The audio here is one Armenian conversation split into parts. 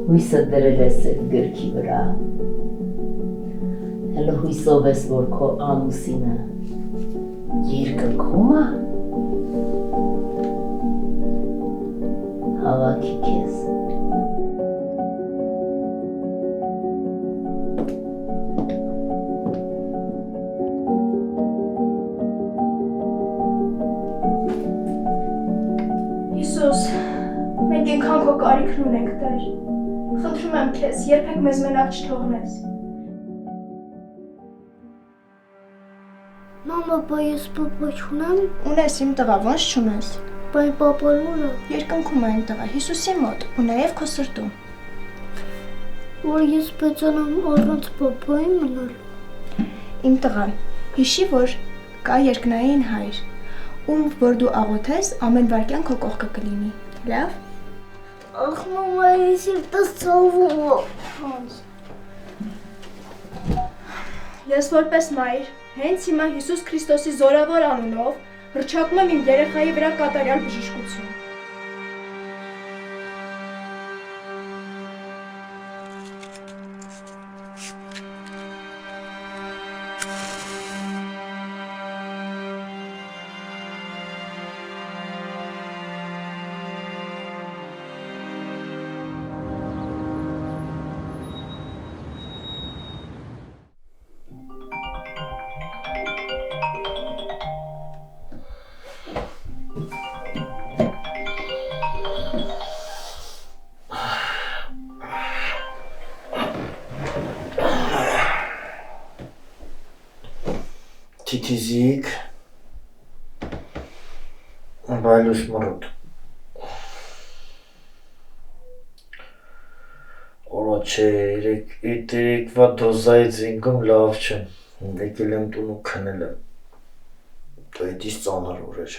Հույսը դրել ես այդ գրքի վրա։ Հələ հույսով ես, որ քո ամուսինը երկնքում է։ Հավաքի քեզ։ Հիսուս, մենք այնքան քո կարիքն ունենք, Տեր։ Խնդրում եմ քեզ, երբեք մեզ մենակ չթողնես։ Մամա, բա ես պապա չունեմ։ Ունես իմ տղա, ոնց չունես։ Բա պապան ուր է։ Երկնքում է իմ տղա, Հիսուսի մոտ, ու նաև քո սրտում։ Որ ես պետք առանց պապայի մնալ։ Իմ տղա, հիշի, որ կա երկնային հայր, ում որ դու աղոթես, ամեն վայրկյան քո կողքը կլինի։ Լավ։ Ախ, մամա, ես սիրտս ցավում է։ Ոնց։ Ես որպես մայր, հենց հիմա Հիսուս Քրիստոսի զորավոր անունով հռչակում եմ իմ երեխայի վրա կատարյալ բժշկություն։ Titizik Байлուս մռոտ Օրա չէ, երեկվա դոզայից ինքում լավ չեմ եկել եմ տուն ու քնել եմ դու հետից ծանր ուր էր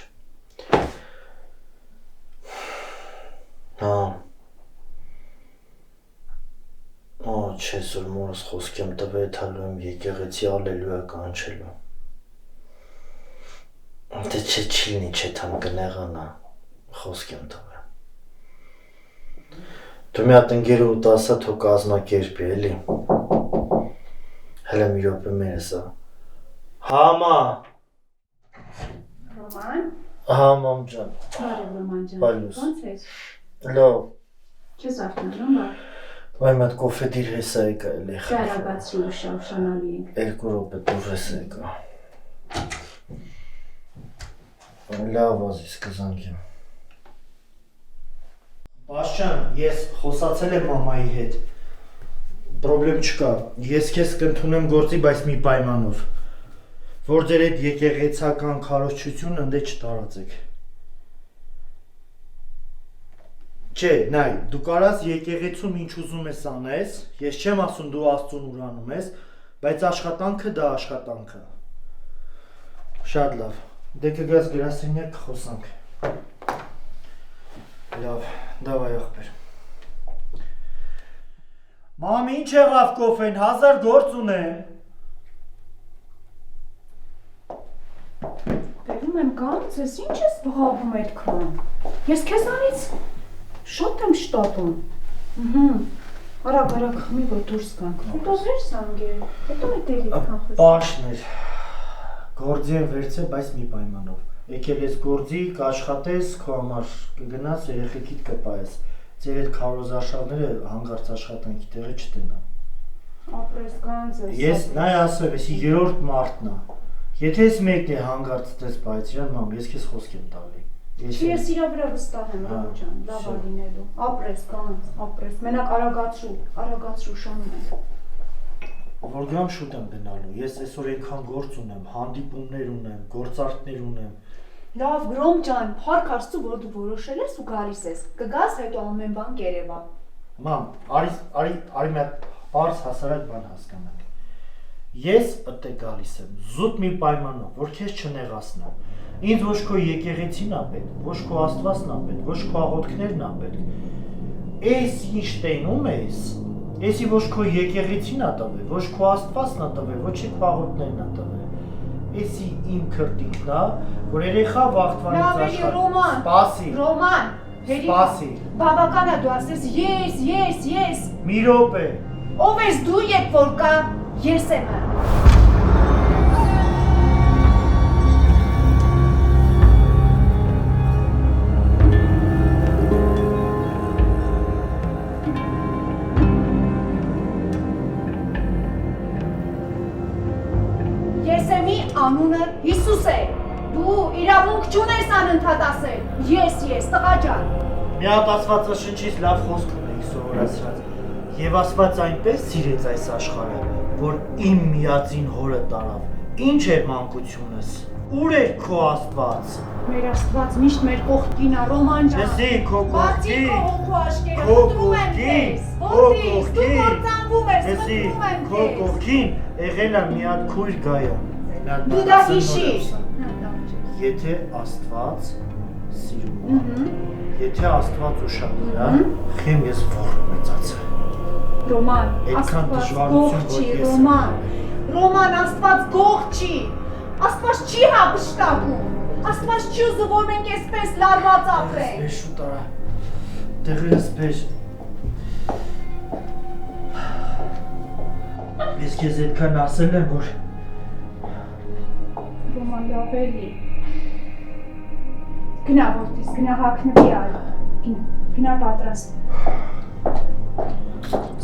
չէ սոր մորս խոսք եմ տվել թալու եմ եկեղեցի ալելույա կանչելու Դե չէ չիլնի չէ թամ կնեղանա, խոսք եմ տվել Դու մի հատ ընգերը ու տասա թո կազմակերպի, էլի Հելը մի րոպե մերս ա Համա Ռոման Համամ ջան Բարև Ռոման ջան Բայլուս Ոնց ես Լավ Չես արթնանում բա Վայ մի հատ կոֆե դիր հեսա եկա էլի Կարագացրու շավշանալի ենք Երկու րոպե դուր հեսա եկա Լավ ազիս կզանգեմ Բաշջան, ես խոսացել եմ մամայի հետ Պրոբլեմ չկա Ես քեզ կընդունեմ գործի, բայց մի պայմանով Որ ձեր այդ եկեղեցական քարոզչությունը ընդե չտարածեք Չէ, նայ, դու կարաս եկեղեցում ինչ ուզում ես անես Ես չեմ ասում դու Աստծուն ուրանում ես Բայց աշխատանքը դա աշխատանքը Շատ լավ Դե կգաս գրասենյակ կխոսանք Լավ, դավայ աղբեր Մամ, ինչ եղավ կոֆեն, 1000 գործ ունեմ Բերում եմ գանց, ես ինչ ես բղավում այդքան Ես քեզանից շոտ եմ շտապում Արագ խմի, որ դուրս գանք Հետո վեր սանգեր, հետո հետելի կան խոսի Պաշներ Գործի եմ վերցել, բայց մի պայմանով Եկել ես գործի, կաշխատես, քո համար կգնաս, երեխեքիդ կպայես Ձեր այդ քարոզարշավները հանգարց աշխատանքի տեղը չտենան Ապրես գանց ես Ես նայ ասեմ, եսի երորդ մարդն է Եթե ես մեկն է հանգարց տես պայեց իրան, մամ, ես քեզ խոսք եմ տալի Չի ես իրա վրա վստահ եմ, Ռոմ ջան, լավ ա լինելու Ապրես գանց, ապրես, մենակ արագացրու շանում եմ Որ գամ շուտ եմ գնալու, ես այսօր այնքան գործ ունեմ, հանդիպումներ ունեմ, գործարքներ ունեմ Լավ, Ռոմ ջան, փառք Աստծո, որ դու որոշել ես ու գալիս ես Կգաս, հետո ամեն բան կերևա Մամ, արի մի հատ պարզ հասարակ բան հասկանանք Ես ըտե գալիս եմ, զուտ մի պայմանով, որ քեզ չնեղացնեմ Ինձ ոչ քո եկեղեցին ա պետք, ոչ քո Աստվածն ա պետք, ոչ քո աղոթքներն ա պետք Էս ինչ տենում ես Եսի ոչ քո եկեղեցին ա տվել, ոչ քո Աստվածն ա տվել, ոչ քո աղոթքներն ա տվել Եսի իմ քրտինքն ա, որ երեխա վաղտվանից Լավ էլի, Ռոման, Սպասի Ռոման, Սպասի։ Բավական է դու ասես ես։ Մի րոպե։ Ով ես դու, երբ որ կա ես եմ։ Եսեմի անունը Հիսուս է։ Դու իրավունք չունես անընդհատ ասել։ Ես, տղա ջան։ Մի հատ Աստվածաշնչից լավ խոսք ունեի սովորացրած։ Եվ Աստված այնպես սիրեց այս աշխարհը, որ իմ միածին հորը տարավ։ Ինչ էր մանկությունս։ Ուր էր քո Աստված։ Մեր Աստված միշտ մեր կողքին է, Ռոման ջան։ Լսի, քո Բացի կողքին։ քո հոգու աշկերը, Քո խնդրում եմ կողքին, քեզ։ քո Որդիս, դու կողքին։ կործանվում ես, Լսի, խնդրում եմ քո քեզ։ կողքին եղել է մի հատ քույր Գայա։ Դու դա հիշիր։ Եթե Աստված սիրում է, եթե Աստված ուշադրում է, խեմ ես ողջ մեծացել։ Ռոման, Այդքան Աստված դժվարություն, գող չի, որ ես Ռոման։ Ռոման, Աստված գող չի։ Աստված չի հափշտակում։ Աստված չի ուզում, որ մենք այսպես լարված ապրենք։ Ես շուտ արա։ Դեղերս բեր։ Ես քեզ այդքան ասել եմ, որ Ռոման, լավ էլի։ Գնա որդիս, գնա հագնվի այլ։ Գնա պատրաստ։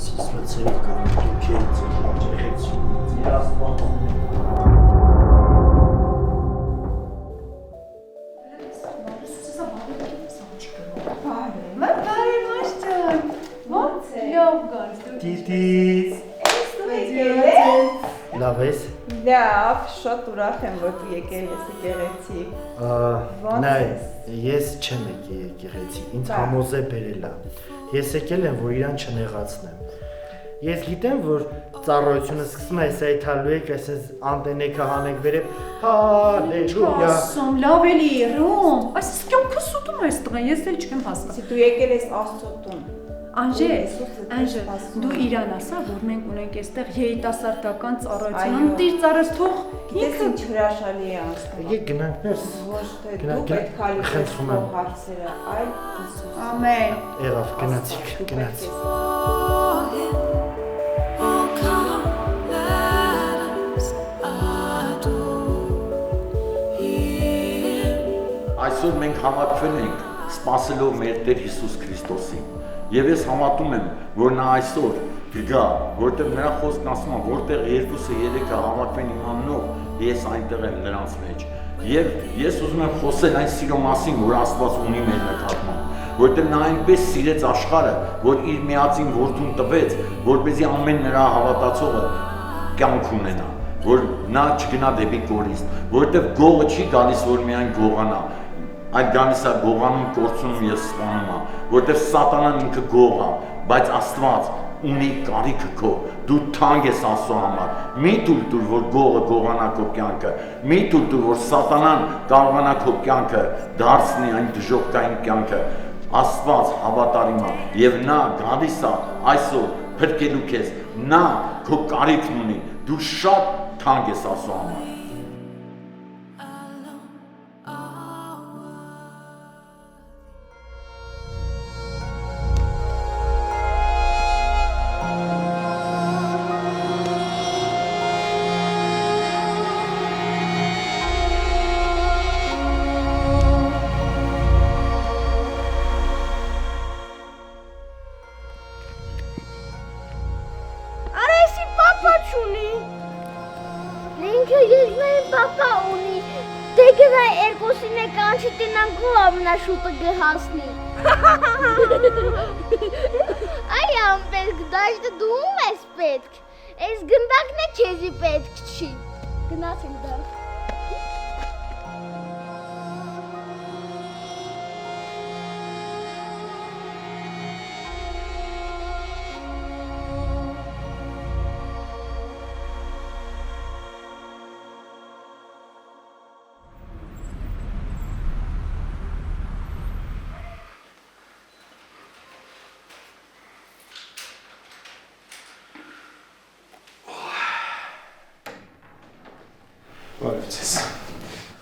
Սասվացել կարող դու քեզ աջեղեցի։ Ձեր Աստված։ Տիտիս։ Լավ ես։ Լավ, շատ ուրախ եմ, որ դու եկել ես եկեղեցի։ Նայ, ես չեմ եկել եկեղեցի, ինձ համոզե բերել է։ Ես եկել եմ, որ իրան չնեղացնեմ։ Ես գիտեմ, որ ծառայությունը սկսում է այթալու եք, այսպես անտենեքը հանեք վերև, հալելույա։ Ասում, լավ էլի, Ռոմ, այս կյանքը սուտում ես տղա, ես էլ չեմ հասկացել։ Դու եկել ես Աստծո տուն։ Անժե, դու իրան ասա, որ մենք ունենք այստեղ երիտասարդական ծառայություն, ընտիր ծառայես թող Գիտես ինչ հրաշալի է անցնում։ Եկեք գնանք ներս։ Ոչ թե դու պետք է լուծես հարցերը, այլ Հիսուս։ Ամեն։ Եղավ, գնացիք, գնացիք։ Այսօր մենք համակրվել ենք սպասելով մեր Տեր Հիսուս Քրիստոսին։ Եվ ես համատում եմ, որ նա այսօր կգա, որտեղ նրա խոսքն ասում է, որտեղ երկուսը երեքը համակրվեն իմ անունով, ես այնտեղ եմ նրանց մեջ։ Եվ ես ուզում եմ խոսել այն սիրո մասին, որ Աստված ունի մեր նկատմամբ, որտեղ նա այնպես սիրեց աշխարհը, որ իր միածին որդուն տվեց, որպեսզի ամեն նրա հավատացողը կյանք ունենա, որ նա չգնա դեպի կորիստ, որտեղ գողը չի գալիս, որ միայն գողանա, այլ գալիս է գողանում, կորցնում եւ սպանում է, որտեղ սատանան ինքը գող է, բայց Աստված ունի կարիքը քո, դու թանկ ես Աստծո համար, մի թույլ որ գողը գողանա քո կյանքը, մի թույլ որ սատանան կարողանա քո կյանքը դարձնի այն դժոխքային կյանքը, Աստված հավատարիմ է եւ նա գալիս է այսօր փրկելու քեզ, նա քո կարիքն ունի, դու շատ թանկ ես Աստծո համար։ Շուտը գհասնի։ Այ ամպերք դաշտը դու ում ես պետք։ Այս գնդակն է քեզի պետք չի։ Գնացինք դա։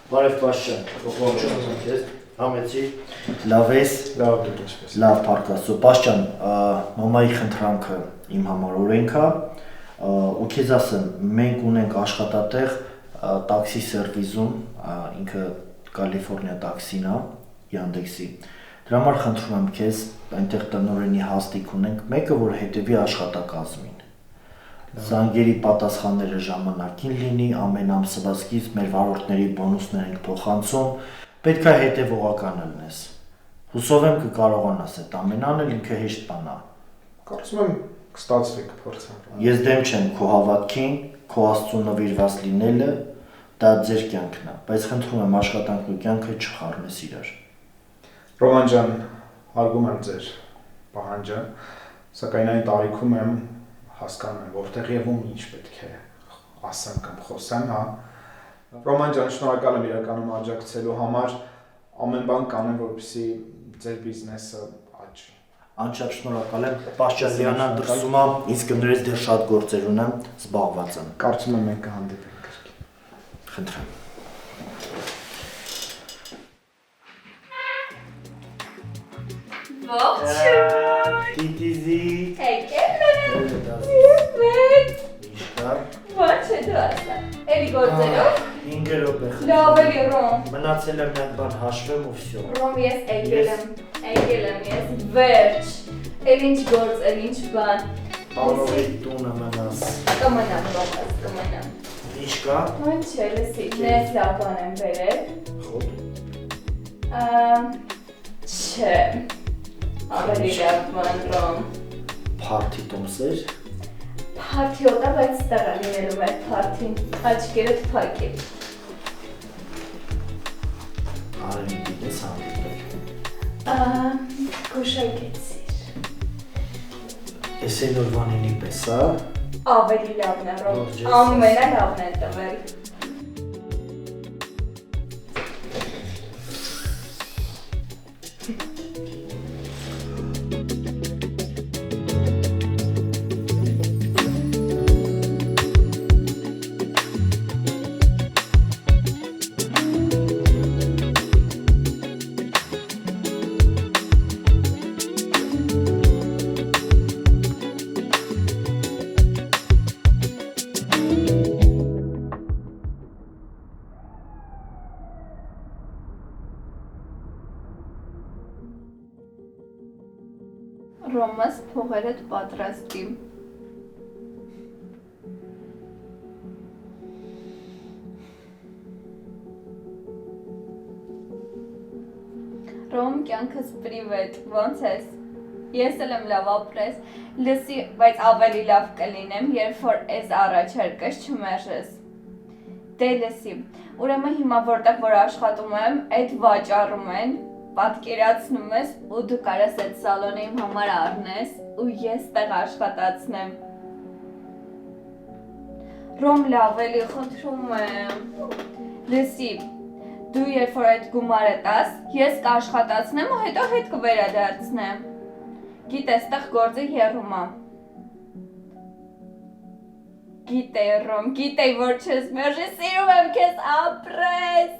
Բարև Պաշտյան, ողջունում եմ քեզ։ Համեցի, լավ ես, Լավ դուք ինչպես։ լավ փառքաստու։ Պաշտյան, մամայի խնդրանքը իմ համար օրենք է, ու քեզ ասեմ, մենք ունենք աշխատատեղ տաքսի սերվիզում, ինքը Կալիֆոռնիա տաքսին է, Yandex-ի։ Դրա համար խնդրում եմ քեզ, այնտեղ տնօրենի հաստիք ունենք, մեկը որ հետևի աշխատակազմին։ Զանգերի պատասխանները ժամանակին լինի, ամեն ամսվա սկիզբ մեր վարորդների բոնուսներ ենք փոխանցում, պետք է հետևողական լինես։ Հուսով եմ կկարողանաս այդ ամեն անել, ինքը հեշտ բան է։ Կարծում եմ կստացվի կփորձեմ։ Ես դեմ չեմ քո հավատքին, քո Աստծո նվիրված լինելը, դա ձեր կյանքն է, բայց խնդրում եմ աշխատանքն ու կյանքը չխառնես իրար։ Ռոման ջան, հարգում եմ ձեր պահանջը, սակայն այն տարիքում եմ հասկանում եմ, որտեղ եւ ում ինչ պետք է ասեմ կամ խոսեմ, հա։ Ռոման ջան, շնորհակալ եմ իրականում աջակցելու համար, ամեն բան կանեմ, որպեսզի ձեր բիզնեսը աճի։ Անչափ շնորհակալ եմ, Պաշտյան Լիանան դրսում է, ինձ կներես դեռ շատ գործեր ունեմ, զբաղված եմ։ Կարծում եմ մենք կհանդիպենք կրկին։ Խնդրեմ։ Ողջույն։ Տիտիզի։ Եկել եմ։ Իշտա։ Ոչ է դու ասա։ Էլի գործերով։ 5 րոպե։ Լավ էլի Ռոմ։ Մնացել եմ մի բան հաշվեմ ու վсё։ Ռոմ ես եկել եմ ես վերջ։ Էլ ինչ գործ, էլ ինչ բան։ Պարովի տունը մնաս։ Կմնամ Ռոմ, կմնամ։ Ինչ կա։ Ոչ է, լսի, նես լավ բան եմ բերել։ Չէ։ Ավելի լավ բան Ռոմ։ Փարթի տոմսեր։ Փարթի օտա, բայց ստեղա լինելու մեր փարթին, աչկերդ փակի։ Արին դիտես հանդիպել։ Գուշակեցիր։ Ես այն օրվանինի պես, հա։ Ավելի լավն է Ռոմ, ամենալավն է տվել։ Ռոմաս փողերդ պատրաստի։ Ռոմ կյանքս պրիվետ, ոնց ես։ Ես էլ եմ լավ ապրես, լսի, բայց ավելի լավ կլինեմ, երբ որ ես առաջարկես չմերժես։ Դե լսի, ուրեմն հիմա որտեղ որ աշխատում եմ, այդ վաճառում են, պատկերացնում ես ու դու կարաս այդ սալոնը իմ համար առնես ու ես տեղ աշխատացնեմ։ Ռոմ լավ էլի խնդրում եմ։ Լսի, դու երբ որ այդ գումարը տաս, ես կաշխատացնեմ ու հետո հետ կվերադարձնեմ։ Գիտես, տեղ գործը հեռում է։ Գիտեի Ռոմ, գիտեի որ չես մերժի, սիրում եմ քեզ ապրես։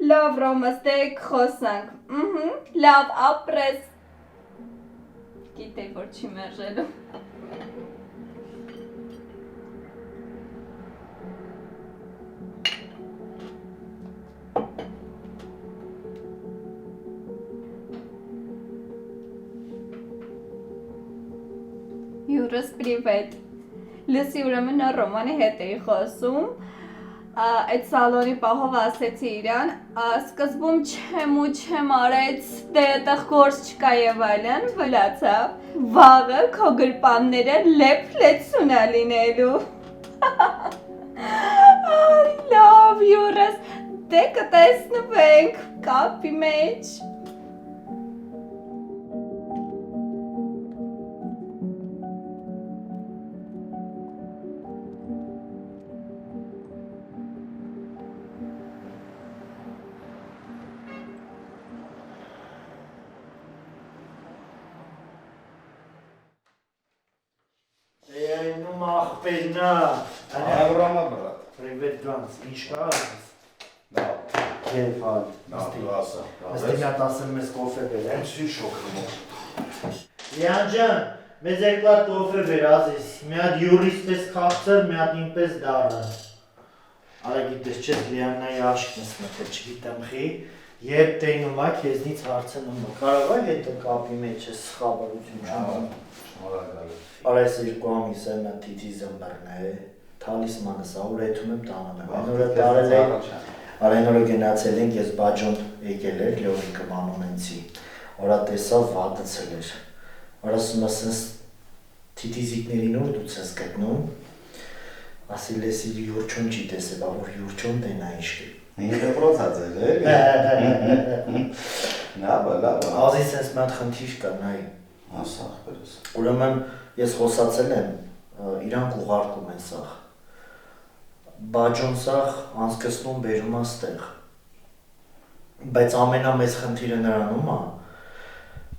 Լավ Ռոմս, դե խոսանք, լավ ապրես։ Գիտեի որ չի մերժելու։ Յուրս պրիվետ։ Լսի ուրեմն նա Ռոմանի հետ էի խոսում, այդ սալոնի պահով ասեցի իրան, սկզբում չեմ արեց, դե այդտեղ գործ չկա եւ այլն, վլացավ, վաղը քո գրպանները լեփ-լեցուն է լինելու։ Լավ յուրս, դե կտեսնվենք կապի մեջ։ Ну ախպերնա։ Ահա Ռոմա բրատ։ Պրիվետ գանց, ինչ կա։ Լավ։ քեֆ հալ։ ասա։ Աստի մի հատ ասեմ մեզ կոֆե բեր։ Ինչի շոկը։ Լիան ջան, մեզ երկու հատ կոֆե բեր ազիս։ Մի հատ յուրիս պես քաղցր, մի հատ ինպես դառը։ Արա գիտես չէ Լիաննայի աշկն ես մտել, չգիտեմ խի։ Երբ տենում ա քեզնից հարցնում ա։ Կարող է հետո կապի մեջ է սխալություն չունեմ։ Շնորհակալ։ Արա ես երկու ամիս եմ նա թիթի զմբերն է։ Թալիսմանս ա ուր եթում եմ տանում եմ։ Այն օրը տարել էի։ Արեն օրը գնացել ենք ես բաջոն եկել էր Լյովիկը մանումենցի։ Օրա տեսավ վատացել էր։ Օրա ասում ասես թիթիզիկներին ուր դու ես գտնում։ Ասիլ ես իր յուրչոն չի տեսել, բա որ յուրչոն տենա իշկի։ Ինքը պրոցացել է։ Լավ։ Ազիս ես մի հատ խնդիր կա նայ։ Ասա ախպերս։ Ուրեմն ես խոսացել եմ, իրանք ուղարկում են սաղ։ Բաջոն սաղ անցկացնում բերում աստեղ։ Բայց ամենամեծ խնդիրը նրանում է,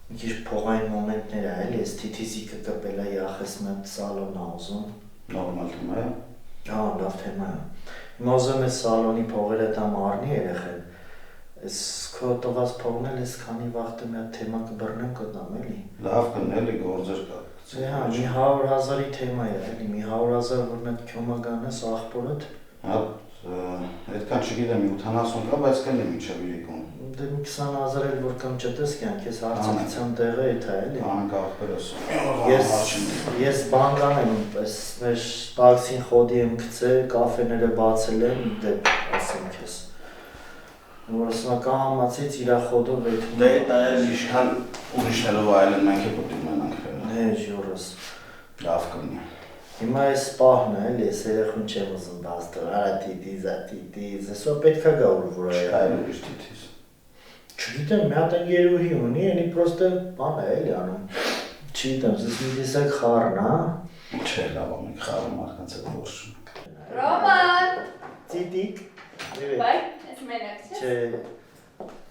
մի քիչ փողային մոմենտներ է, էլի, ես թիթիզիկը կպել է յախես մեծ սալոն ա ուզում։ Նորմալ թեմա է։ Հա, լավ թեմա է։ Հիմա ուզում ես սալոնի փողերը տամ առնի երեխեն։ Ես քո տված փողն էլ ես քանի վաղտը մի հատ թեմա կբռնեմ կտամ, էլի։ Լավ կնելի գործեր կա։ Հա, մի 100,000-ի թեմա է, էլի, մի 100,000 որ մեկ քյոմա գանես աղբորդ։ Հա, այդքան չգիտեմ 70 կա, բայց կլինի մինչև իրիկում։ Դե մի 20,000 էլ որ կամ չտես կյանք, ես հարցակցության տեղը էթա էլի։ Անք աղբերս։ Ես բան կանեմ, այս մեր տաքսին խոդի եմ գցել, կաֆեները բացել եմ, դե ասեմ քեզ։ Որ ասում կամացից իրա խոդով էթ։ Դե դա էլ իշքան ուրիշներով այլն մենք է պետք ունենանք։ Դե ժորս։ Լավ կլինի։ Հիմա այս պահն է, էլի, ես երեխուն չեմ ուզում բաստոր, արա տիտիզ, այսօ պետք է գա որ այ այլ ուրիշ տիտիզ։ Չգիտեմ, մի հատ ընկերուհի ունի, էլի պրոստը բան է էլի անում։ Չգիտեմ, ես մի դիսակ խառն, հա։ Չէ, լավ է, մենք խառն մարդկանց հետ ոչ չունենք։ Ռոման։ Տիտիկ։ Բայ, ես մենակ չես։ Չէ,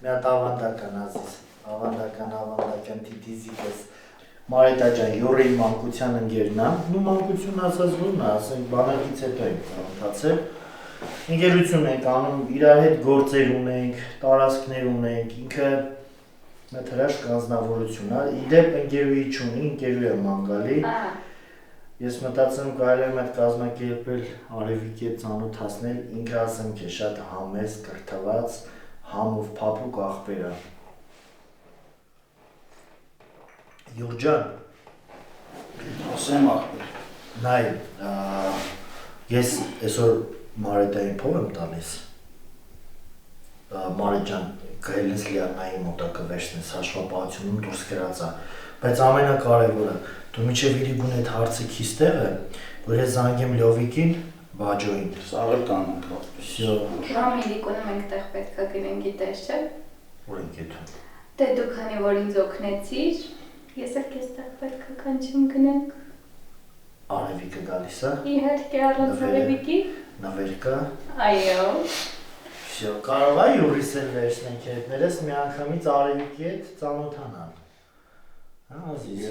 մի հատ ավանդական ազիս, ավանդական տիտիզիկ ես։ Մարետա ջան, յուրի մանկության ընկերն է, ու մանկություն ասած ո՞րն է, ասենք բանակից հետո ենք ծանոթացել։ Ընկերություն ենք անում, իրար հետ գործեր ունենք, տարածքներ ունենք, ինքը մեծ հրաշք անձնավորություն է, իդեպ ընկերուհի չունի, ընկերուհի է մանգալի։ Ես մտածում կարելի եմ այդ կազմակերպել Արևիկի հետ ծանոթացնել, ինքը ասեմ քեզ շատ համեստ, կրթված, համով փափուկ աղբեր է։ Յուրջան, ասեմ աղբեր։ նայ, ես այսօր Մարետային փող եմ տալիս։ Մարետ ջան, գրել ես Լիաննայի մոտակը վերցնես հաշվապահությունում դուրս գրած է, բայց ամենակարևորը, դու միջև իրիկուն այդ հարցը քիստեղ է, որ ես զանգեմ Լյովիկին, Բաջոին։ Սաղել կանանք։ Всё։ Ռոմ իրիկունը մենք տեղ պետք է գնենք, գիտես չէ։ Որ ենք եթում։ Դե դու քանի որ ինձ օգնեցիր, ես էլ քեզ տեղ պետք է կանչեմ գնանք։ Արևիկը գալիս է։ Իհարկե առանց Արևիկի։ Նվեր կա։ Այո։ Всё, կարող է յուրիս էլ վերցնենք հետներս մի անգամից Արևիկի հետ ծանոթանալ։ Հա, ազիզ։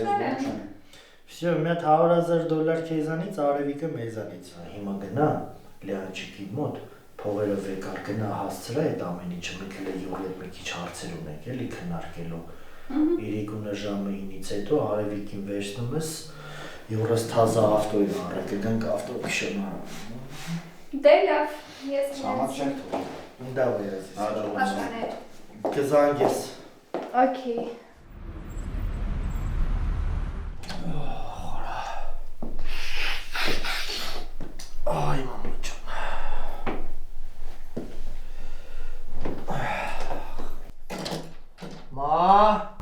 Всё, մի հատ $100,000 քեզանից, Արևիկը մեզանից։ Հիմա գնա Լիանչիկի մոտ, փողերը վեկար գնա հասցրա այդ ամեն ինչը, մենք էլ յուրի հետ մի քիչ հարցեր ունենք, էլի քննարկելու։ Իրիկունը ժամը 9-ից հետո Արևիկին վերցնում ես, յուրս թազա ավտոյի առը կգանք ավտոբիշոնը։ Դե լավ, ես Սամած չենք թողում։ Давай, ազիզ։ Աշկաներ։ Կզանգես։ Okay. Ay mamacığım. Ma.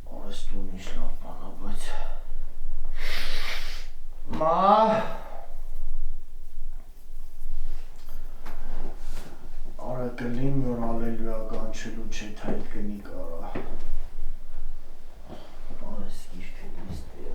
Orası du nicht laut, Mann, aber. Ma. Արա կլին որ ալելույա կանչելու չէ թայլ կնի կարա։ Այս գիրքը լիստի է։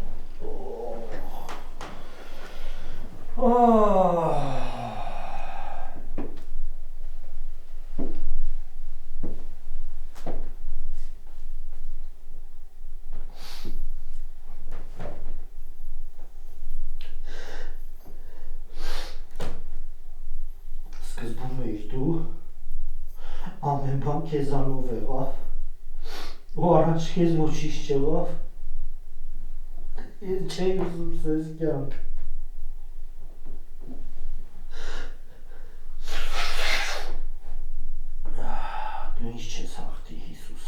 անում էիր դու, ամեն բան քեզանով եղավ, ու առաջ քեզ ոչինչ չեղավ, ես չէի ուզում սեզ կյանք։ Դու ինչ չես հաղթի, Հիսուս,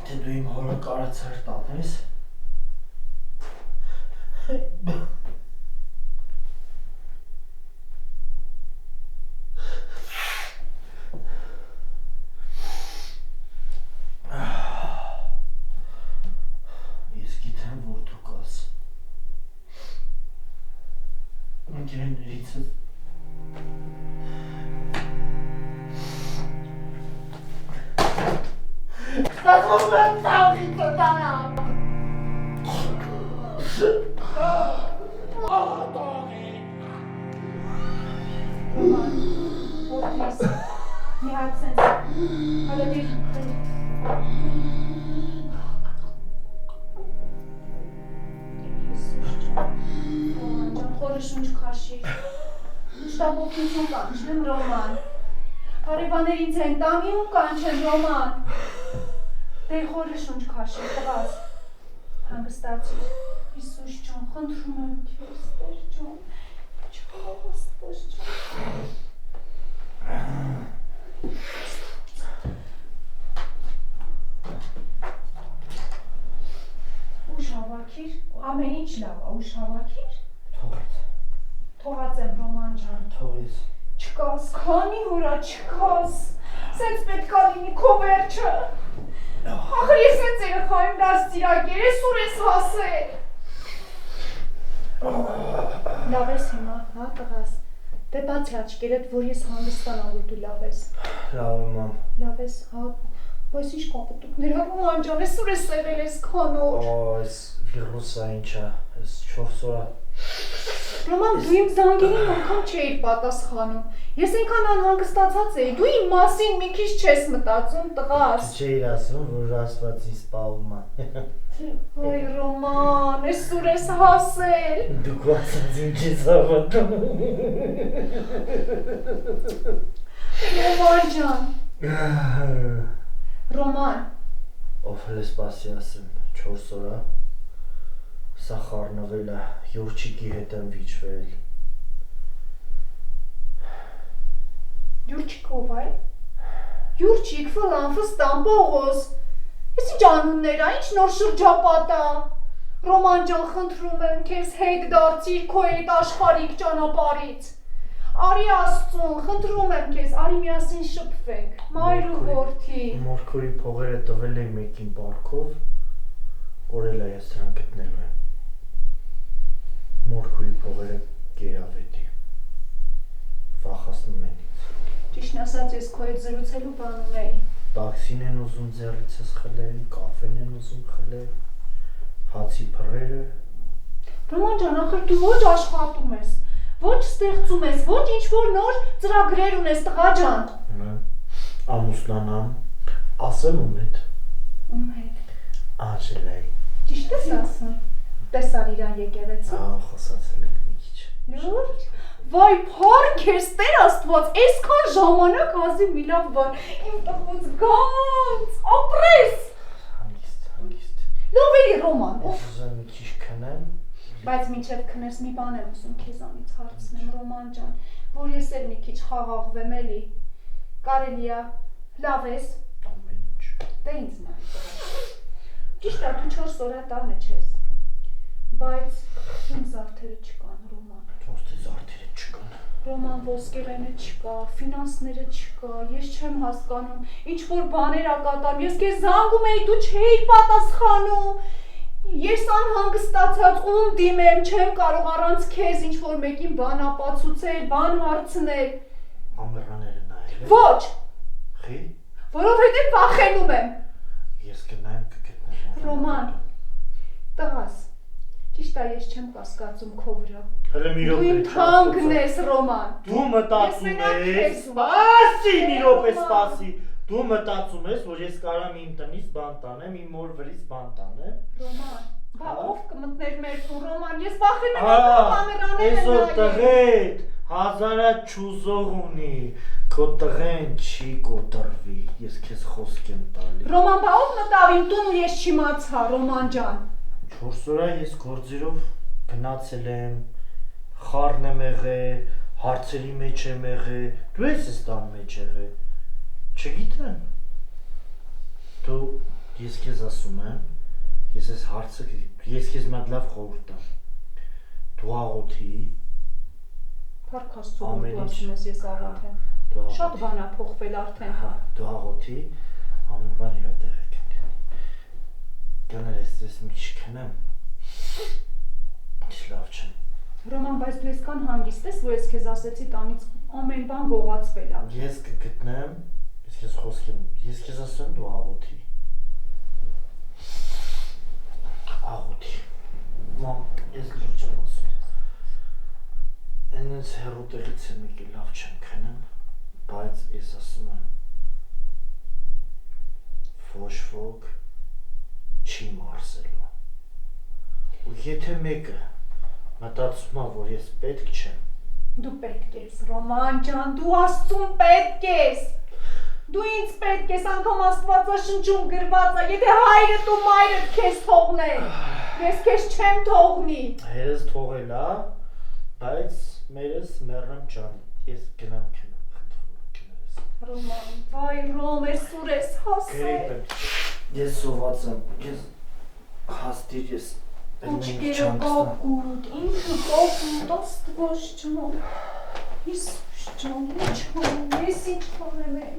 թե դու իմ հորը կարացար տանես, ես գիտեմ, որ դու կաս, ընկերներիցս Ստացվում եմ տաղի կտանամ Roman, որդիս, մի հատ սենց, հալը դիր, Roman ջան, խորը շունչ քաշիր, շտապօգնություն կանչեմ, Roman, հարևաներին ցեն տանի ու կանչեմ, Roman, դե խորը շունչ քաշիր, տղաս, հանգստացիր, Հիսուս ջան, խնդրում եմ քեզ, Տեր ջան, Աստված ջան։ Ուշ հավաքիր, ամեն ինչ լավ է, ուշ հավաքիր։ Թողած եմ, Ռոման ջան։ Թողես։ Չկաս, քանի հորա չկաս։ Սենց պետք է լինի քո վերջը։ Ախր ես սենց երեխայում դաստիարակեր, ես ուր ես հասել։ Լավ ես հիմա, հա տղաս, դե բացի աչկերդ, որ ես հանգստանամ, որ դու լավ ես։ Լավ եմ, մամ։ Լավ ես, հա, բայց ինչ կապտուկներ, Ռոման ջան, ես ուր ես եղել ես քանոր։ Այս վիրուսը ինչա, այս 4 օր։ Ռոման, դու իմ զանգերին անգամ չէիր պատասխանում։ Ես այնքան անհանգստացած էի, դու իմ մասին մի քիչ չես մտածում, տղաս։ Չէիր ասում, որ Աստված ինձ սպառում է։ Այ Ռոման, ես ուր ես հասել։ Դուք ասած ինչ ես հավատում։ Ռոման ջան։ Ռոման։ Ով հենց սպասի ասեմ, 4 օր է։ Սա խառնվել է, յուրչիկի հետ եմ վիճվել։ Յուրչիկ ով է։ Յուրչիկ, ֆլան, ֆստան, Պողոս։ Ես ինչ անուններ է, ինչ նոր շրջապատ է։ Ռոման ջան, խնդրում եմ քեզ հետ դարձիր քո այդ աշխարհիկ ճանապարհից։ Արի Աստծուն, խնդրում եմ քեզ, արի միասին շփվենք։ Մայր ու որդի։ Մորքուրի փողերը տվել էի մեկին պարքով, կորել է ես դրան գտնելու եմ։ Մորքուրի փողերը գերավետի։ Վախացնում են ինձ։ Ճիշտն ասած, ես քո հետ զրուցելու բան ունեի։ Տաքսին են ուզում ձեռիցս խլել, կաֆեն են ուզում խլել, հացի փռերը։ Ռոման ջան, ախր դու ոչ աշխատում ես, ոչ ստեղծում ես, ոչ ինչ-որ նոր ծրագրեր ունես, տղա ջան։ Ամուսնանամ, ասեմ ում հետ։ Ում հետ։ Անժելայի։ Ճիշտ ես ասում։ Տեսար իրան եկեղեցի։ Խոսացել ենք մի քիչ։ Լուրջ։ Վայ, փառք ես, Տեր Աստված, այսքան ժամանակ հազիվ մի լավ բան, իմ տղոց գանց, ապրես։ Հանգիստ։ Լավ էի Ռոման։ Ուզում մի քիչ քնեմ։ Բայց մինչև քնես մի բան եմ ուզում քեզանից հարցնեմ, Ռոման ջան, որ ես էլ մի քիչ խաղաղվեմ էլի։ Կարելի է, լավ ես։ Ամեն ինչ։ Դե ինձ նայ։ Ճիշտ է, դու 4 օր տանը չես։ Բայց իմ զարդերը չկան, Ռոման։ Ոստե զարդերը չկան։ Ռոման, ոսկեղենը չկա, ֆինանսները չկա, ես չեմ հասկանում, ինչ որ բաներ ա կատարում, ես քեզ զանգում էի, դու չէիր պատասխանում։ Ես անհանգստացած ում դիմեմ, չեմ կարող առանց քեզ ինչ որ մեկին բան ապացուցել, բան հարցնել։ Ամերաները նայել։ Ոչ։ Խի։ Որովհետև վախենում եմ։ Ես կնայեմ կգտնեմ։ Ռոման, տղաս, ճիշտ է, ես չեմ կասկածում քո վրա։ Հələ մի Դու իմ թանկն ես, Ռոման։ Դու մտածում ես, սպասի մի րոպե, սպասի։ Դու մտածում ես, որ ես կարամ իմ տնից բան տանեմ, իմ մոր վրից բան տանեմ։ Ռոման, բա ով կմտներ մեր տուն, Ռոման, ես վախենում եմ Հա, կամերաները այսօր նայել։ տղետ, Հազարա չուզող ունի, քո տղեն չի կոտրվի, ես քեզ խոսք եմ տալի։ Ռոման, բա ով մտավ իմ տուն ու ես չիմացա, Ռոման ջան։ 4 օր ես գործերով գնացել եմ, խառն եմ եղել, հարցերի մեջ եմ եղել, դու ես տան մեջ եղել։ Չգիտեմ։ Դու ես քեզ ասում եմ, ես այս հարցը ես քեզ մի հատ լավ խորհուրդ տամ։ Դու աղոթի։ Փառք Աստծո, որ դու ասում ես ես աղոթեմ։ Շատ բան է փոխվել արդեն։ Հա, դու աղոթի, ամեն բան իր տեղը կգնի։ Գաներես ես մի քիչ քնեմ։ Ինչ լավ չեմ։ Ռոման, բայց դու այսքան հանգիստ ես, որ ես քեզ ասեցի տանից ամեն բան գողացվել է։ Ես կգտնեմ, ես քեզ խոսք եմ, ես քեզ ասեմ դու աղոթի։ Աղոթի։ Մամ, ես լուրջ եմ ասում։ Այնպես հեռու տեղից եմ եկել, լավ չեմ քնեմ, բայց ես ասում եմ ոչ ոք չի մարսելու։ Ու եթե մեկը մտածում է, որ ես պետք չեմ։ Դու պետք ես, Ռոման ջան, դու Աստծուն պետք ես։ Դու ինձ պետք ես, անգամ Աստվածաշնչում գրված է, եթե հայրդ ու մայրդ քեզ թողնեն, ես քեզ չեմ թողնի։ Հերս թողել է, բայց մերս մեռնեմ ջան, ես գնամ քնեմ, քնես։ Ռոման, վայ Ռոմ, ես ուր ես հասել։ Ես սոված եմ, ես հաստիր ես Աչքերը կապուտ, ինքը կապուտ, Աստված ջան, Հիսուս ջան, ինչ հանում, ես ինչ հանեմ եմ։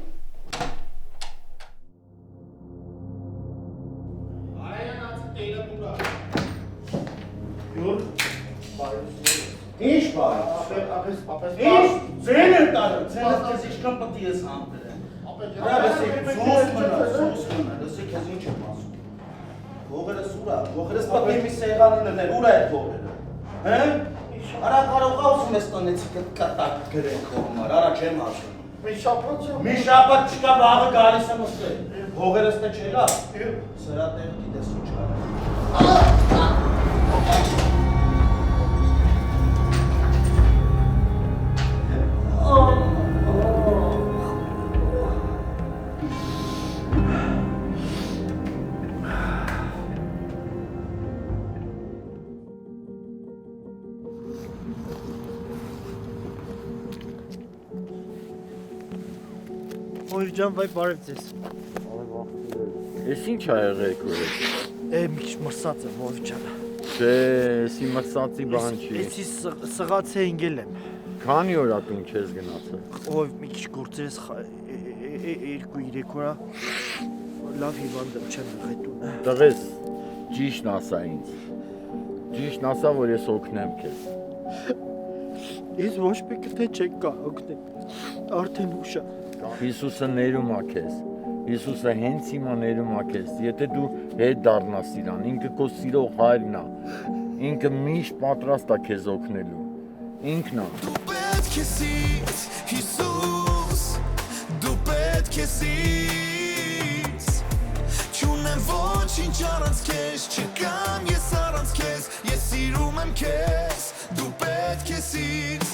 Ինչ բայ։ Ինչ ձեն է տալը, ձենը քեզ ինչքան պտի ես համբերել։ Հա, լսի, զոս մնա, լսի քեզ ինչ եմ ասում։ Ողերս ուրա, ողերս պտի մի սեղանին ըլներ, ուրա է ողերը։ Հե? Արա կարող ասում ես տնեցի կտակ գրեն կողմար, արա չեմ ասում։ Մի շապատ չկա, վաղը գալիս եմ ըստել։ Ողերս թե չելա, սրա տեղ գիտես ինչ արա։ Օր ջան, վայ բարև ձեզ։ Ես ինչ ա եղել քուրս։ Մի քիչ մրսած եմ, ով ջան։ Չէ, էսի մրսածի բան չի։ Էսի սղաց է ինգել եմ։ Քանի օր ա տուն չես գնացել։ Ով մի քիչ գործերս 2-3 օր լավ հիվանդ եմ, չեմ եղել տուն։ Տղես, ճիշտն ասա ինձ։ Ճիշտն ասա, որ ես օգնեմ քեզ։ Ես ոչ մեկը թե չեք կարող օգնել։ Արդեն ուշ է։ Հիսուսը ներում ա քեզ։ Հիսուսը հենց հիմա ներում ա քեզ։ Եթե դու հետ դառնաս իրան, ինքը քո սիրող հայրն ա։ Ինքը միշտ պատրաստ ա քեզ օգնելու։ Ինքն ա։ Դու պետք ես ինձ, Հիսուս, դու պետք ես ինձ։ Չունեմ ոչինչ առանց քեզ, չկամ ես առանց քեզ, ես սիրում եմ քեզ, դու պետք ես ինձ։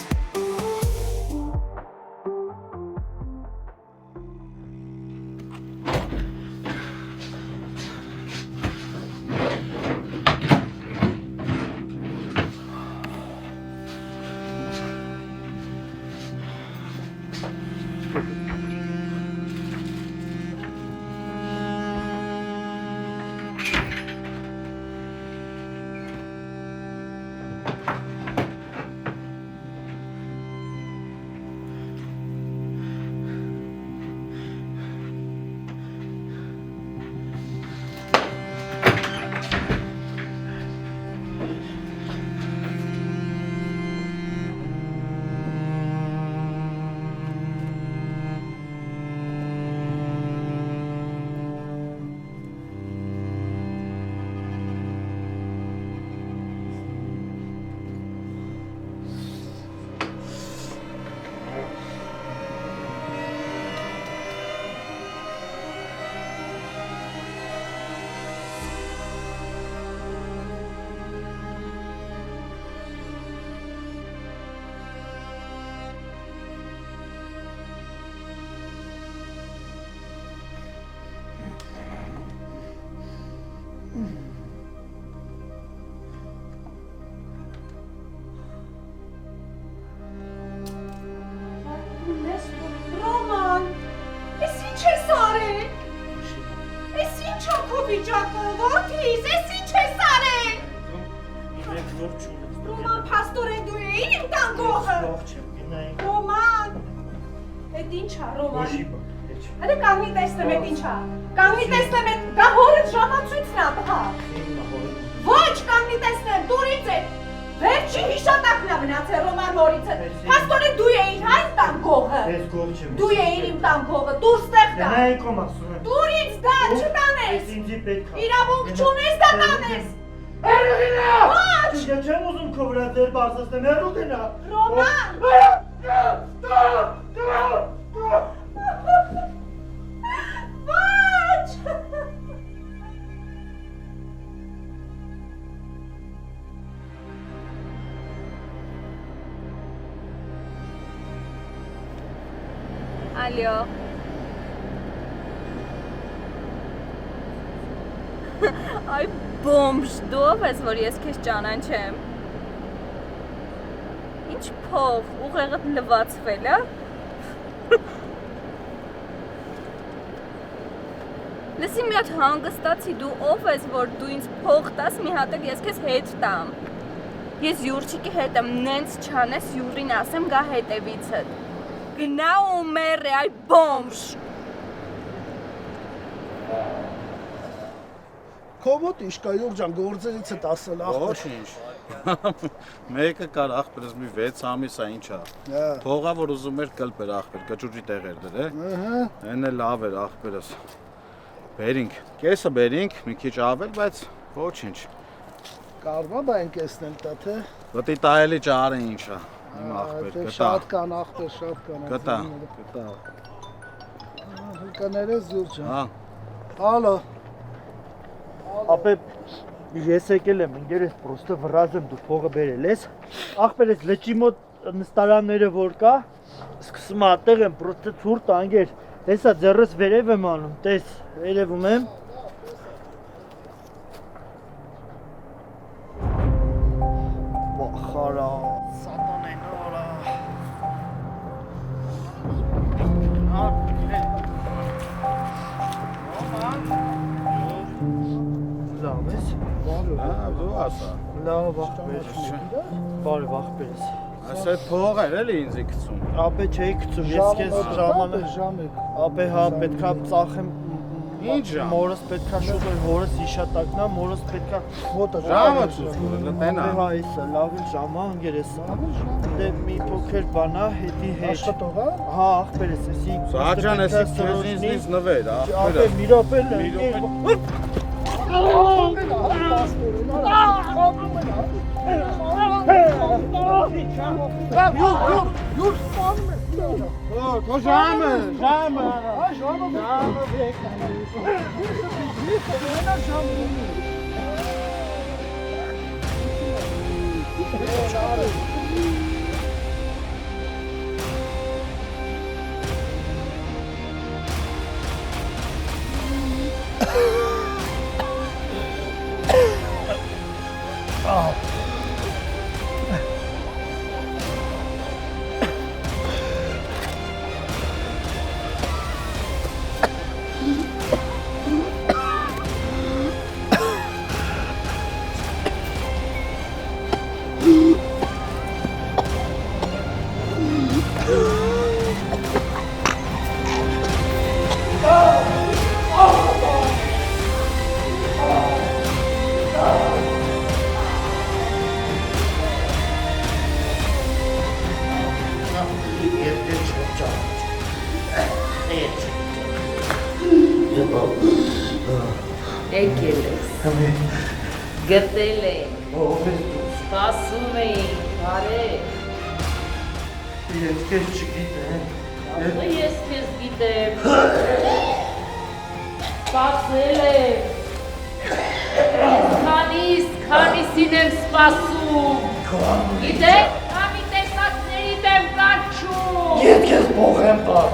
վիճակով, որդիս, ես ինչ ես արել։ Իրեք ով չունես։ Ռոման փաստորեն դու էիր իմ տան գողը։ Ող չեմ գնային։ Ռոման։ Էդ ի՞նչ է, Ռոման։ Ոչի բան։ Հələ կանգնի տեսնեմ էդ ինչ է։ Կանգնի տեսնեմ էդ, դա հորդ ժամացույցն է, տղա։ Ոչ, կանգնի տեսնեմ, դուրից է։ Վերջի հիշատակն է մնացել Ռոման հորիցը։ Փաստորեն դու էիր հայ տան գողը։ Ես գող չեմ։ Դու էիր իմ տան գողը, դուրս տեղ կա։ Գնայի կոմ ասում եմ։ Դուրից դա չտանես։ Ես ինձի պետք է։ Իրավունք չունես դա տանես։ Հերու գնա։ Ոչ։ Ես չեմ ուզում քո վրա ձեր բարձրացնեմ, հերու գնա։ Ռոման։ Ոչ։ Ալյո։ Այ բոմժ, դու ով ես, որ ես քեզ ճանաչեմ։ Ինչ փող, ուղեղդ լվացվել է։ Լսի մի հատ հանգստացի, դու ով ես, որ դու ինձ փող տաս, մի հատ էլ ես քեզ հետ տամ։ Ես Յուրչիկի հետ եմ, նենց չանես, Յուրին ասեմ, գա հետևիցդ։ Գնա ու մեռ է, այ բոմժ։ Քո մոտ ինչ կա Յուղ ջան, գործերից է ասել ախպեր։ Ոչինչ։ Մեկը կար ախպերս մի 6 ամիս է ինչ է։ Փողա որ ուզում էր կլպեր ախպեր, կճուճի տեղեր դեր է։ Այն էլ լավ էր ախպերս։ Բերինք, կեսը բերինք, մի քիչ ավել, բայց ոչինչ։ Կարվա բա են կեսնել տա թե։ Գտի տայելի ճարը ինչ է։ Իմ ախպեր, կտա։ Շատ կան ախպեր, շատ կան։ Կտա։ Կներես Յուղ ջան։ Հա։ Ալո։ Ապե ես եկել եմ, ինգերես պրոստը վրազ եմ դու փողը բերել ես, ախպեր ես լճի մոտ նստարանները որ կա, սկսում ատեղ եմ, պրոստը ցուրտ անգեր, տեսա ձեռս վերև եմ անում, տես, վերևում եմ, բախարա, սատանեն արա, լավ ես, դու ասա։ լավ ախպեր, բարև ախպեր ես։ Այս այդ փողը էր էլի ինձի գցում։ Ապե չէի գցում, ես քեզ ժամանակ, ապե հա պետքա ծախեմ, ինչ ժամ։ մորս պետքա շուտը հորս հիշատակնա, մորս պետքա մոտը ժամը ցույց տուր, տենա։ Հա էսա, լավ էլ ժամա անգերես։ Դե մի փոքր բանա հետի հետ։ Աշխատող է։ Հա ախպեր ես, էսի։ Սահաջան էսի քեզ ինձ նվեր, Ապե ախպեր։ միրապել Քո ժամը, ժամը։ Եկել ես։ Գտել ենք։ Ով ես դու։ Սպասում էինք, բարև։ Ես քեզ չգիտեմ։ Ախը ես քեզ գիտեմ։ Սպասել եմ։ Քանիսին եմ սպասում։ Գիտեք, քանի տեսակներից եմ կանչում։ Ես քեզ փող եմ տալ։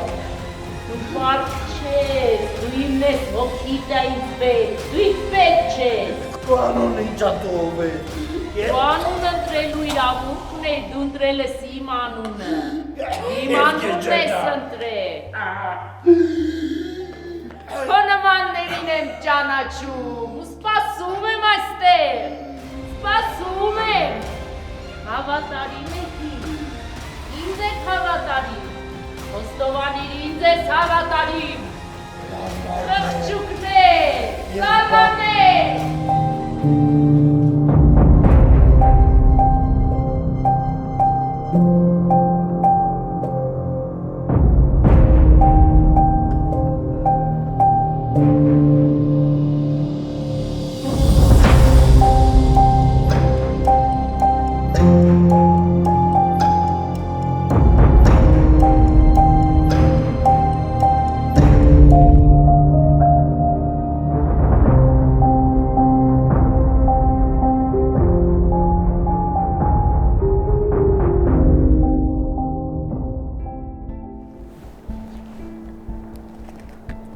Դու մարդ չես, դու իմն ես հոգիդ է ինձ պետք, դու ինձ պետք չես։ Քո անունը ինչա դու ով ես։ Քո անունը ընտրելու իրավունքն է, դու ընտրել ես իմ անունը։ Իմ անունն ես ընտրել։ Քո նմաններին եմ ճանաչում, ու սպասում եմ այստեղ, սպասում եմ, հավատարիմ եք ինձ եք հավատարիմ, խոստովանիր ինձ ես հավատարիմ, աղջուկներ, կանաներ,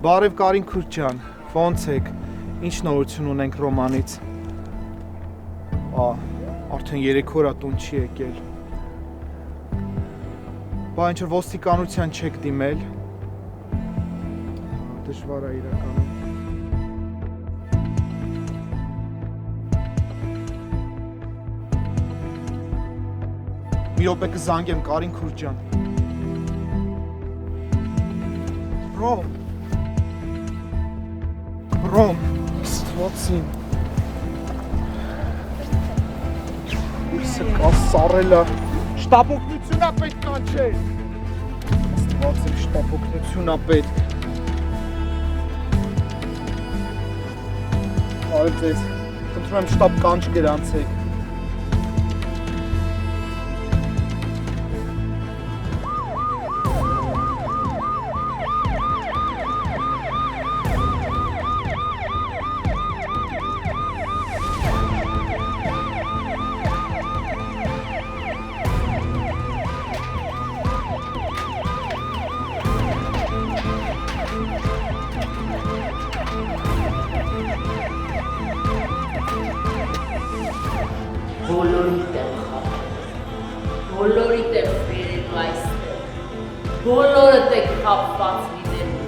Բարև Կարին քույր ջան, ո՞նց եք, ինչ նորություն ունենք Ռոմանից, արդեն 3 օր տուն չի եկել, բա ինչ որ ոստիկանության չեք դիմել, դժվար է իրականում, մի րոպե կզանգեմ Կարին քույր ջան, Ռոմ, ստվացին, ուսը կասարելա, շտապօգնությունա պետք կանչեր, ստվացին շտապօգնությունա պետք, արև ձեզ, խնդրում եմ շտապ կանչ գրանցեք, բոլորիդ եմ բերելու այստեղ, բոլորդ եք խապված լինելու։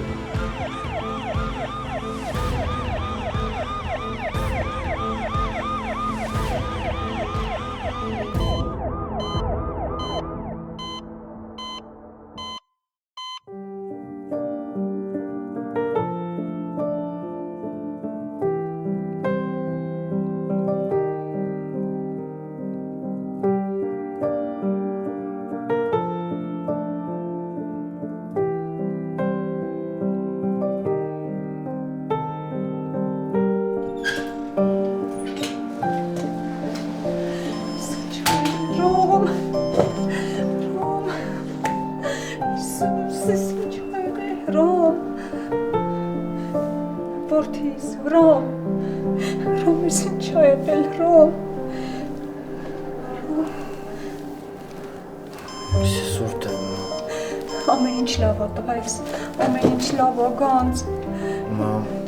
Ամեն ինչ լավ է տղայս, ամեն ինչ լավ է գանց,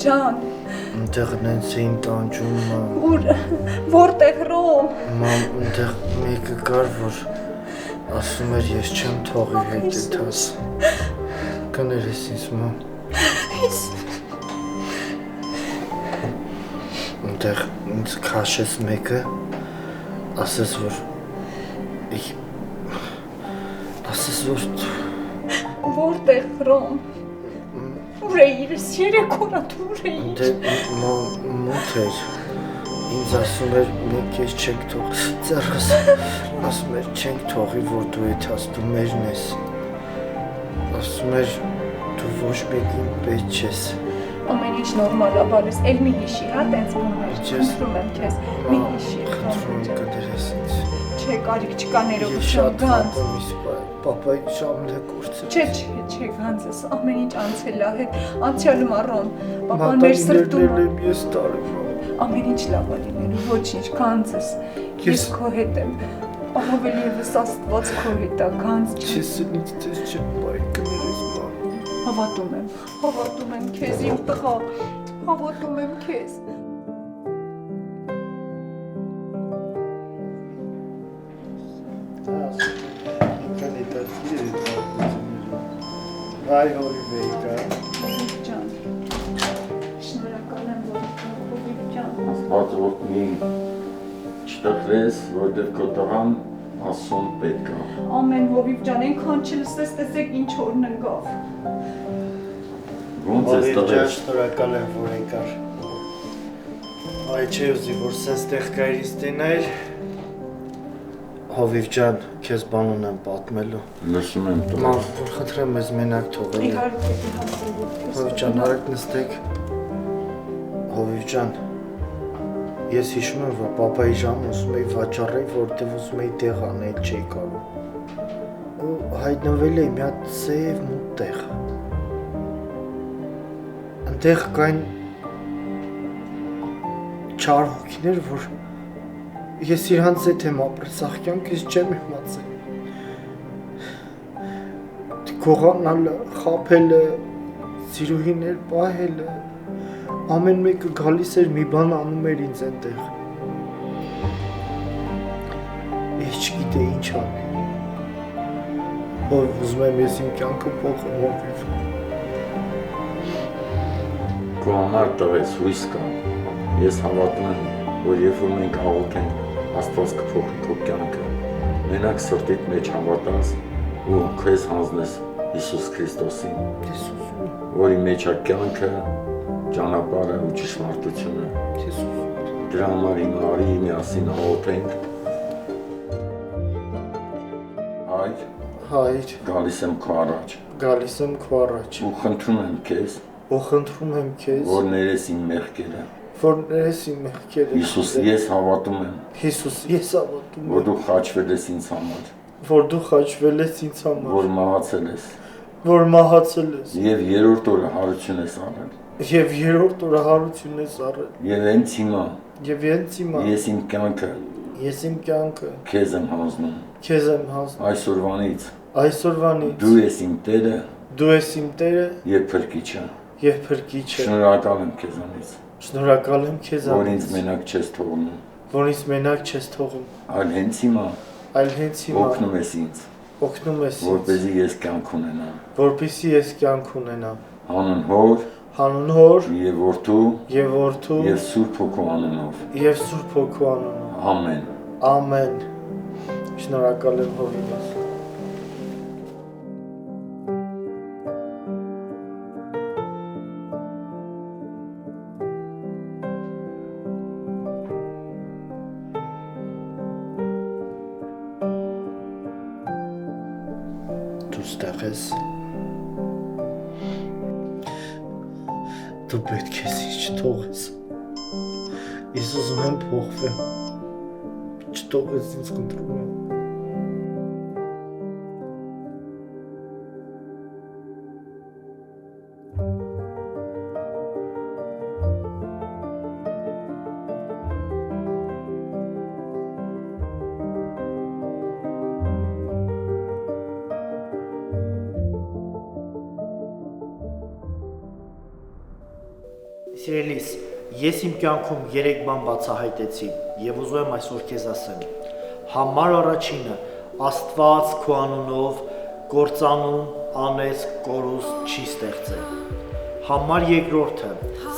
ջան, Ընդեղ նենց էին տանջում, որտեղ Ռոմ, ընդեղ մեկը կար, որ ասում էր ես չեմ թողի հետ եթաս, կներես ինձ ընդեղ ինձ քաշեց մեկը, ասես որ Որտեղ Ռոմ, ուր էիրս, 3 օր ուր էիր, մոտ էր, ինձ ասում էր մեկ ես չենք թող, ձեռս ասում էր չենք թողի, որ դու եթաս, դու մերն ես, ասում էր դու ոչ մեկին պետք չես, ամեն ինչ նորմալ է բալես, էլ մի հիշի, հա տենց բուններ, խնդրում եմ քեզ, մի հիշի, խնդրում եմ կդերես ինձ, չէ կարիք չկա ներողություն գանց, պապայի ժամն է կործել, չէ գանցս, ամեն ինչ անցել է հետ, անցյալում առոն, պապան մեր սրտում ես տարեմ, ամեն ինչ լավ է լինելու, ոչինչ գանցս, ես քո հետ եմ, առավել ևս Աստված քո հետ է, գանց չես ինձ ձեզ չեմ բայ կներես Հավատում եմ քեզ իմ տղա, հավատում եմ քեզ Այ հորի վեյկա Ջան, շնորհակալ Աստված որդնի չտխրես, որտեղ քո տղան ասում պետք է։ Ամեն հովիվ ջան, այնքան չլսես, տեսեք ինչ օրն ընկավ։ Ոնց ես տղեր։ Շնորհակալ եմ, որ եկար։ Այ չէ ուզի, որ սենց տեղ կայրից տենայր։ Հովիվ ջան, քեզ բան ունեմ պատմելու։ Լսում եմ տղեր։ Ման, որ խնդրեմ ես մենակ թողել։ Հովիվ ջան, արեք նստեք։ Հովիվ ջան, ես հիշում եմ, որ պապայի ժամը ուզում էի վաճառել, որտեղ ուզում էի տեղ անել չէի կարող։ Ու հայտնվել էի մի հատ սև մութ տեղ։ Այնտեղ կային չար հոգիներ, որ ես իրանց հետ եմ ապրել, սաղ կյանքից չեմ իմացել։ Գողանալը, խաբելը, սիրուհիներ պահելը, ամեն մեկը գալիս էր մի բան անում էր ինձ այնտեղ։ Ես չգիտեի ինչ անել։ Որ ուզում եմ ես իմ կյանքը փոխեմ, Հովիվ։ Քո համար տղես հույս կա։ Ես հավատում եմ, որ երբ որ մենք աղոթենք, Աստված կփոխի քո կյանքը։ Մենակ սրտիդ մեջ հավատաս ու քեզ հանձնես Հիսուս Քրիստոսին, որի մեջ է կյանքը, ճանապարհը ու ճշմարտությունը։ Դրա համար հիմա արի միասին աղոթենք։ Հայր, գալիս եմ քո առաջ։ Գալիս եմ քո առաջ։ Ու խնդրում եմ քեզ, որ ներես իմ մեղքերը։ Որ ներես իմ մեղքերը։ Հիսուս, ես հավատում եմ։ Հիսուս, ես հավատում եմ։ Որ դու խաչվել ես ինձ համար։ Որ դու խաչվել ես ինձ համար։ Որ մահացել ես։ Որ մահացել ես։ Եվ երրորդ օրը հարություն ես առել։ Եվ երրորդ օրը հարություն ես առել։ Եվ հենց հիմա։ Եվ հենց հիմա։ Ես իմ կյանքը։ Ես իմ կյանքը։ Քեզ եմ հանձնում։ Քեզ եմ հանձնում։ Այսօրվանից։ Այսօրվանից։ Դու ես իմ Տերը։ Դու ես իմ Տերը։ Եվ Փրկիչը։ Եվ Փրկիչը։ Շնորհակալ եմ քեզանից։ Շնորհակալ եմ քեզանից։ Որ ինձ մենակ չես թողնում։ Որ ինձ մենակ չես թողում։ Այլ հենց հիմա։ Այլ հենց հիմա։ Օգնում ես ինձ։ Օգնում ես ինձ։ Որպեսզի ես կյանք ունենամ։ Որպեսզի ես կյանք ունենամ։ Հանուն Հոր։ Հանուն Հոր։ Եվ Որդու։ Եվ Որդու։ Եվ Սուրբ Հոգու անունով։ Եվ Սուրբ Հոգու անունով։ Ամեն։ Ամեն։ Շնորհակալ եմ Հովիվս։ Ստեղ ես։ Դու պետք է ինձ չթողես։ Ես ուզում եմ փոխվեմ։ Չթողես ինձ, խնդրում եմ։ Սիրելիս, ես իմ կյանքում 3 բան բացահայտեցի եւ ուզում եմ այսօր քեզ ասեմ։ Համար առաջինը Աստված քո անունով գործանուն անեց կորուստ չի ստեղծել։ Համար երկրորդը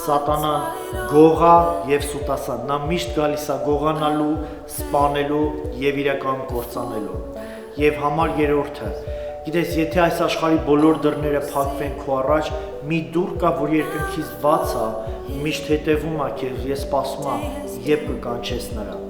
Սատանան գողա եւ սուտասան, նա միշտ գալիս է գողանալու, սպանելու եւ իրական կործանելու։ Եվ համար երրորդը Գիտես, եթե այս աշխարհի բոլոր դռները փակվեն քո առաջ, մի դուռ կա, որ երկնքից բաց է, միշտ հետևում է քեզ, ես սպասում եմ, երբ կկանչես նրան։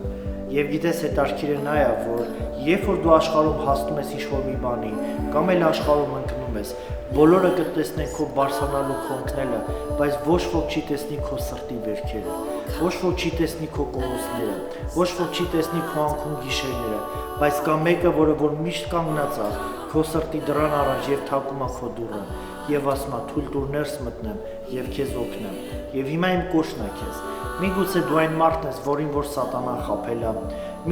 Եվ գիտես, հետաքրքիրը նա է, որ երբ որ դու աշխարհում հասնում ես ինչ-որ մի բանի, կամ էլ աշխարհում ընկնում ես, բոլորը կտեսնեն քո բարձրանալու քո ընկնելը, բայց ոչ ոք չի տեսնի քո սրտի վերքերը, ոչ ոք չի տեսնի քո կորուստները, ոչ ոք չի տեսնի քո անքուն գիշերները, բայց կա մեկը, որ միշտ կանգնած է քո սրտի դռան առաջ եւ թակում է քո դուռը եւ ասում է թույլ տուր ներս մտնեմ եւ քեզ օգնեմ։ Եվ հիմա իմ կոչն է քեզ։ Միգուցե դու այն մարդն ես, որին որ Սատանան խաբել է։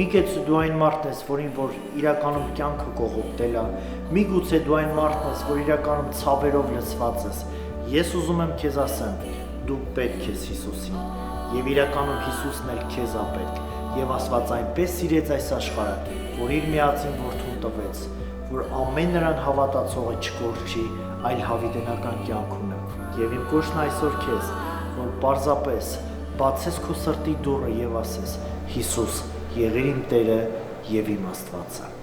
Միգուցե դու այն մարդն ես, որին որ իրականում կյանքը կողոպտել է։ Միգուցե դու այն մարդն ես, որ իրականում ցավերով լցված ես։ Ես ուզում եմ քեզ ասեմ, դու պետք ես Հիսուսին եւ իրականում Հիսուսն էլ քեզ է պետք։ Եվ Աստված այնպես սիրեց այս աշխարհը, որ իր միածին որդուն տվեց, որ ամեն նրան հավատացողը չկորչի, այլ հավիտենական կյանք ունի։ Եվ իմ կոչն այսօր քեզ, որ պարզապես բացես քո սրտի դուռը եւ ասես. Հիսուս, եղիր իմ Տերը եւ իմ Աստվածը։